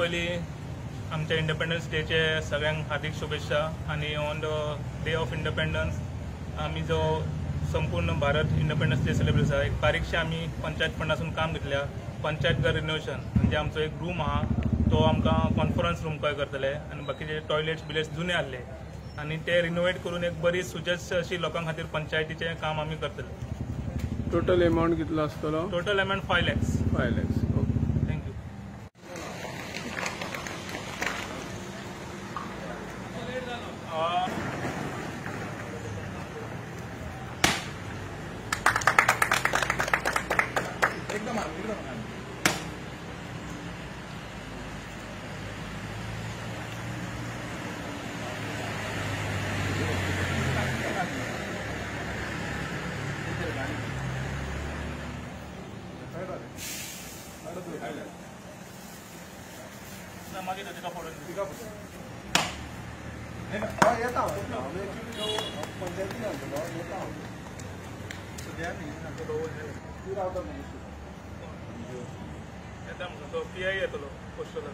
पयली आमच्या इंडिपेंडन्स डेचे सगळ्यांक हार्दिक शुभेच्छा। आणि on the day of independence आम्ही जो संपूर्ण भारत इंडिपेंडन्स डे सेलिब्रेट आसा, एक बारीकशें आमी पंचायत फंडासून काम घेतल्या। पंचायत घर रिनोवेशन म्हणजे आमचो एक रूम आहा तो आमकां कॉन्फरन्स रूम कहे करतले आणि बाकीचे टॉयलेट्स बिलेट्स जुने आहले आणि ते रिनोवेट करून एक बरी सुजस अशी लोकां खातीर पंचायतीचें काम आमी करतले। टोटल अमाउंट कितलो आसतलो? Total amount 5 lakhs। 5 lakhs। Okay, thank you. मागे तिका फोडून येता पंचायती येता तो PI येतलो पोस्टल